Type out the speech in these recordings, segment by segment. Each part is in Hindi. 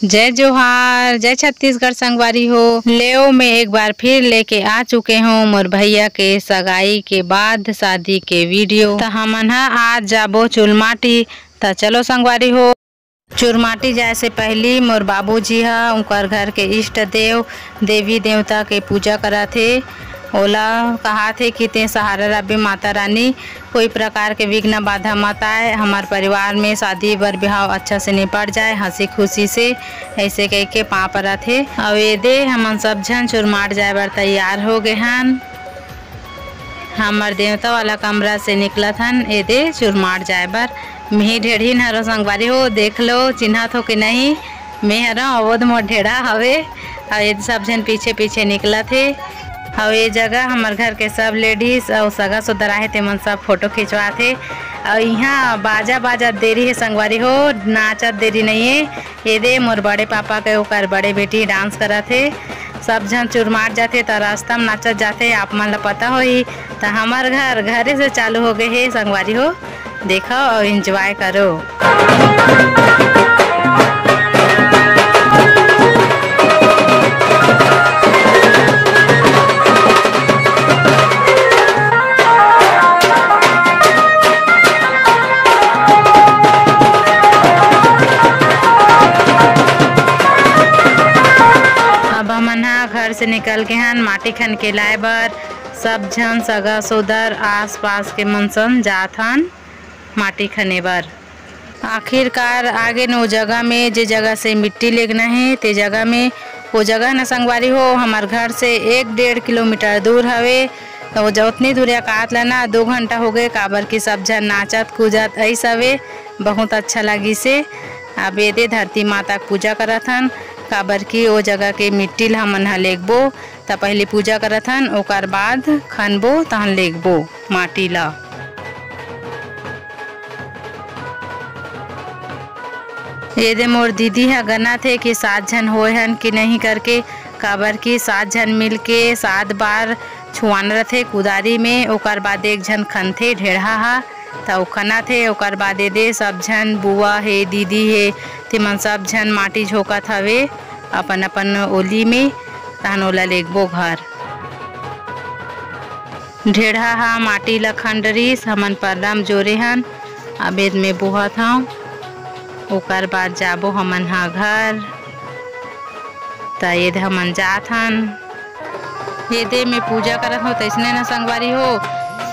जय जोहार, जय छत्तीसगढ़ संगवारी हो। लेओ मैं एक बार फिर लेके आ चुके हूँ मोर भैया के सगाई के बाद शादी के वीडियो। तो हमन आज जाबो चुलमाटी। तो चलो संगवारी हो। चुरमाटी जाए से पहली मोर बाबूजी उनकर घर के इष्ट देव देवी देवता के पूजा करा थे। ओला कहा थे कि ते सहारा रबे माता रानी, कोई प्रकार के विघ्न बाधा मत आए, हमार परिवार में शादी बर बिहाव अच्छा से निपट जाए हंसी खुशी से, ऐसे कह के पाँव परा थे। और ये दे हमन सब जन चुरमाट जाए बर तैयार हो गए हन। हमार देवता वाला कमरा से निकलत हन ये दे चुरमाट जाए बर। मैं ढेढ़ी हरो संगवारी हो, देख लो चिन्हत हो कि नहीं। मैं हरो अवध मोर ढेढ़ा हवे और ये सब जन पीछे पीछे निकलत है। और ये जगह हमार घर के सब लेडीज और सगा सुधरा है तेमन सब फोटो खिंचवा थे। और यहाँ बाजा बाजा देरी है संगवारी हो, नाचत देरी नहीं है। ये दे मोर बड़े पापा के ओकर बड़े बेटी डांस करा थे। सब जन चुरमाट जाते तो रास्ता में नाचत जाते, आप मन ला पता हो ही। तो हमार घर घरे से चालू हो गए है संगवारी हो, देखो और एंजॉय करो। अब हमन घर से निकल के हन माटी खन के लाए बर। सब जन सगा सोदर आस पास के मनसन जात हन माटी खने बर। आखिरकार आगे न वो जगह में जे जगह से मिट्टी लेगना है ते जगह में वो जगह न संगवारी हो हमार घर से 1-1.5 किलोमीटर दूर हवे। तो वो उतनी दूरिया काट लेना 2 घंटा हो गए, काबर की सब जन नाचत कूदत ऐसा हवे, बहुत अच्छा लगी से। अब ये दे धरती माता पूजा करत हन, काबर की वो जगह के मिट्टी ला हमन लेगबो। तो पहले पूजा करत हन, ओकर बाद खनबो तहन लेगबो माटी ला। ये दे मोर दीदी गना थे कि 7 जन होए हन कि नहीं करके, काबर की 7 जन मिल के 7 बार छुआन रथे कुदारी में। ओकर बाद 1 जन खनथे ढेढ़ा तो खना थे। ओकर बाद दे सब जन बुआ है दीदी है तिमन सब जन माटी झोंकत हवे अपन अपन ओली में, तहन ओला लेगबो घर। ढेढ़ा माटी ला खंडरीस हमन परदम जोरे हन, अबेद में बुहत हूँ। ओकर बाद जाबो हमन घर। तो ये हमन जात हन, ये दे में पूजा करत हो। तो इसने न संगवारी हो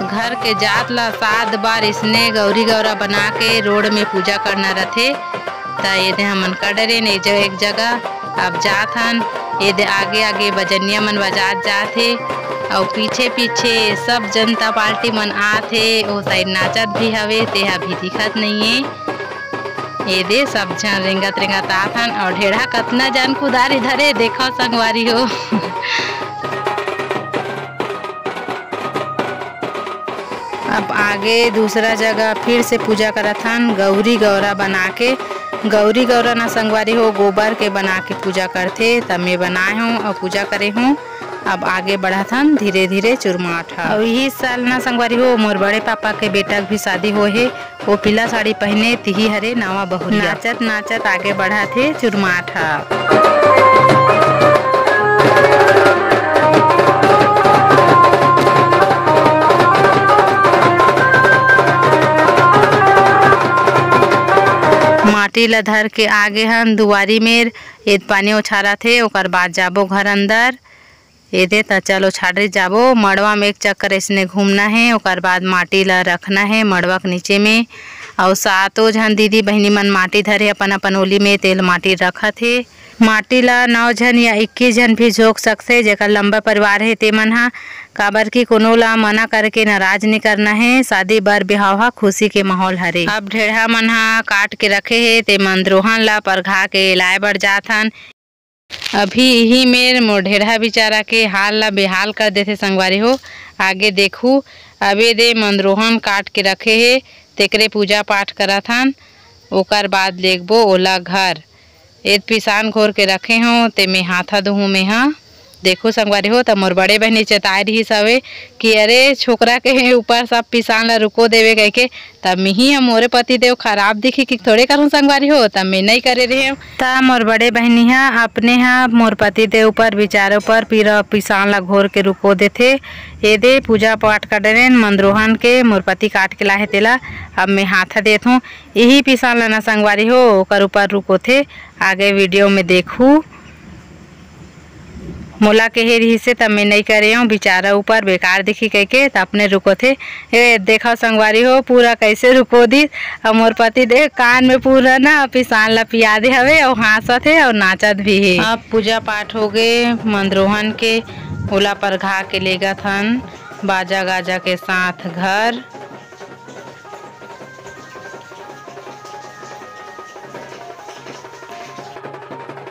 घर के जात ला 7 बार इसने गौरी गौरा बना के रोड में पूजा करना रथे। तो ये दे हमन कड़रे ने जो एक जगह अब जात हन। ये दे आगे आगे बजनिया मन बजात जाथे और पीछे पीछे सब जनता पार्टी मन आथे। वो साइड नाचत भी हवे, तेहा भी दिखत नहीं है। ये दे सब जन रेंगत रेंगत आत हन और ढेढ़ा कतना जन कुदारी धरे देखो संगवारी हो। अब आगे दूसरा जगह फिर से पूजा करत हन, गौरी गौरा बना के। गौरी गौरा ना संगवारी हो गोबर के बना के पूजा करथे। तब मैं बनाए हूँ और पूजा करे हूँ। अब आगे बढ़त हन धीरे धीरे चुरमाट है। और यही साल ना संगवारी हो मोर बड़े पापा के बेटा भी शादी हो है। वो पीला साड़ी पहने तिही हरे नवा बहुरिया नाचत नाचत आगे बढ़ा थे चुरमाट है। माटी ला धर के आगे हन दुआरी में एद पानी उछारा थे। ओकर बाद जाबो घर अंदर। ये दे तो चलो छाड़ी जाबो मड़वा में एक चक्कर इसने घूमना है। ओकर बाद माटी ला रखना है मड़वा के नीचे में। और 7 जन दीदी बहनी मन माटी धरे अपन अपन ओली में तेल माटी रखत है। माटी ला 9 जन या 21 जन भी झोंक सकते, जेकर लंबा परिवार है तेमन काबर की कोनो ला मना करके नाराज नहीं करना है। शादी बर बिहाव खुशी के माहौल हरे। अब ढेढ़ा मन काट के रखे है तेमन द्रोहन ला परघा के लाए बर जात हन। अभी यही मेर मोर ढेढ़ा बेचारा के हाल ला बेहाल कर देथे संगवारी हो। आगे देखू अबे दे मंदरोहन काट के रखे है, तेकरे पूजा पाठ करत हन। ओकर बाद लेगबो ओला घर। एद पिसान घोर के रखे हूँ ते में हाथा धोहूँ में देखो संगवारी हो, त मोर बड़े बहनी चेताए रही सवे कि अरे छोकरा के ऊपर सब पिसान ला रुको देवे कह के। तब मिही हम मोरे पति देव खराब दिखी कि थोड़े करूँ संगवारी हो, तब मैं नहीं करे रहे। त मोर बड़े बहनी अपने मोर पति देव ऊपर विचारों पर फिर पिसान ला घोर के रुको देथे। ये दे पूजा पाठ करे मंदरोहन के मोर पति काट के लाहे तेला अब मैं हाथ देत हूँ। यही पिसान ला ना संगवारी हो ओकर ऊपर रुको थे। आगे वीडियो में देखू मोला के रही से तब मैं नहीं करे हूँ, बेचारा ऊपर बेकार दिखी कह के तब अपने रुको थे। ये देखा संगवारी हो पूरा कैसे रुको दी। और मोर पति देख कान में पूरा ना पिसान ला पिया दे हवे और हंसत है और नाचत भी है। अब पूजा पाठ हो गए मंदरोहन के ओला पर घा के लेगा थन बाजा गाजा के साथ घर।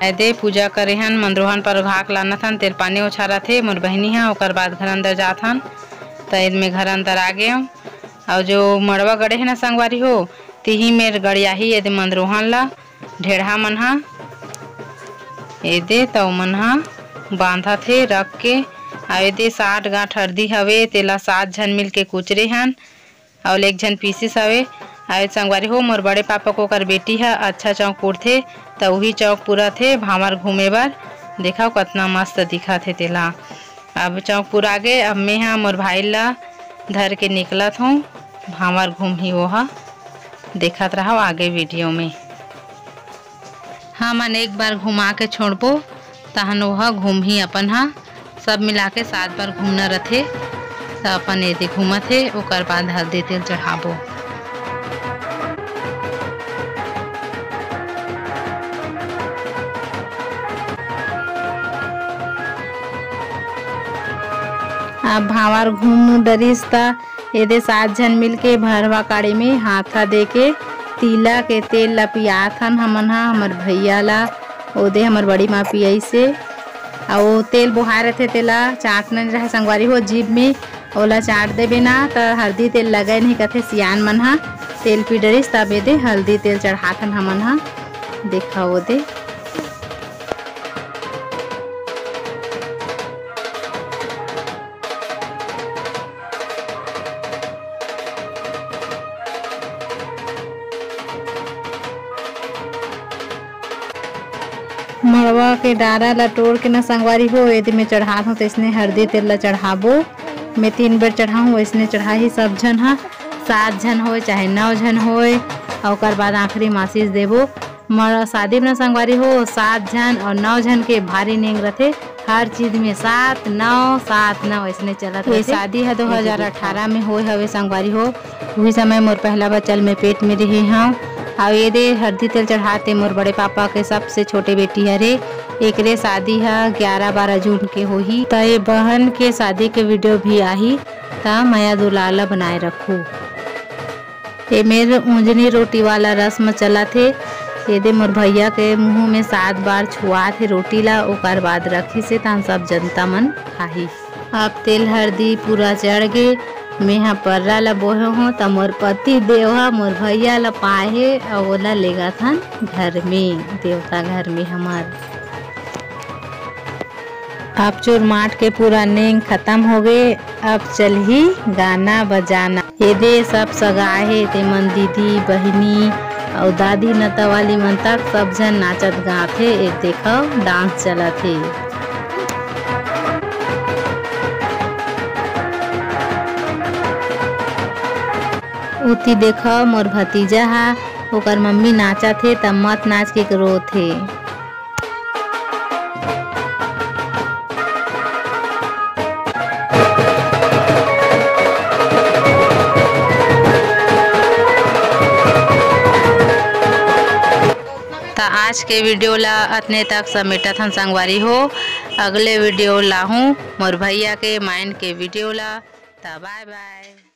दे पूजा करे हन मंदरोहन पर घाक लाना थन तेल पानी उछारा थे मोर बहनी है। ओकर बाद घर अंदर जात हन त में घर अंदर आ गए। और जो मड़वा गड़े है ना संगवारी हो तिही मेर गड़िया ही ये मंदरोहन ला ढेढ़ा मन हा ये दे तो मन हा बांधा थे रख के। और दे 60 गांठ हरदी हवे तेला 7 झन मिल के कुचरे हन और 1 झन पीसिस हवे। आए संगवारी हो मोर बड़े पापा को कर बेटी है अच्छा चौक पुरथे तो वही चौक पूरा थे भावर घूमे बार। देखा कितना मस्त दिखा थे तेला। अब चौक पूरा गए। अब मैं हाँ मोर भाई ला धर के निकलत हूँ भावर घूम ही वो देखत रहो आगे वीडियो में। हाँ मन एक बार घुमा के छोड़बो तहन वह घूम ही अपन सब मिला के 7 बार घूमना रथे तो अपन ये घूमत है। ओकर बाद हल्दी तेल चढ़ाबो। अब भावर घूम डरिस ता ये 7 झन मिल के भरवा काड़ी में हाथा दे के तिला के तेल ला पियाथन हमन हमर भैया ला ओदे हमर बड़ी माँ पियाई से। और वो तेल बुहार रहे तेला चाट नहीं रहे संगवारी हो जीभ में ओला चाट देबे ना तो हल्दी तेल लगे नहीं कथे सियान मन तेल पी डरिस तब दे हल्दी तेल चढ़ाथन हमन देखा वो दे। मड़वा के डारा ला तोड़ के ना संगवारी हो यदि मैं चढ़ात हूँ तो इसने हल्दी तेल ला चढ़ाबो। मैं 3 बार चढ़ाऊँ वैसने चढ़ा ही सब झन 7 झन हो चाहे 9 झन हो और बाद आखिरी मासीस देबो। मड़ शादी में संगवारी हो 7 झन और 9 झन के भारी नेंग रथे हर चीज में 7 9 7 9 ऐसने चलत। ये शादी है 2018 में हो हवे संगवारी हो। वही समय मोर पहला बच्चल में पेट में रहे हाँ। और ये दे हल्दी तेल चढ़ाते मोर बड़े पापा के सबसे छोटे बेटी हरे एकरे शादी है 11-12 जून के होही। त ये बहन के शादी के वीडियो भी आही त माया दुलाला बनाए रखू। ये मेरे ऊंजनी रोटी वाला रस्म चला थे। ये दे मोर भैया के मुँह में 7 बार छुआ थे रोटी ला ओकर बाद रखी से तन सब जनता मन खाही। अब तेल हल्दी पूरा चढ़ गए। मैं हाँ पर्रा ला बोहे हूँ तो मोर पति देव मोर भैया ला पाए और ओला लेगा था घर में देवता घर में हमार। अब चुरमाट के पूरा नेंग खत्म हो गए। अब चल ही गाना बजाना। ये दे सब सगाए ते मन दीदी बहिनी और दादी नतवाली मन तक सब जन नाचत गाथे। एक देखो डांस चला थे। उती देखो मोर भतीजा ओकर मम्मी नाचा थे तब मत नाच के रो थे। आज के वीडियो ला अतने तक समेटत हन संगवारी हो। अगले वीडियो ला हूँ मोर भैया के माइन के वीडियो ला। Bye bye.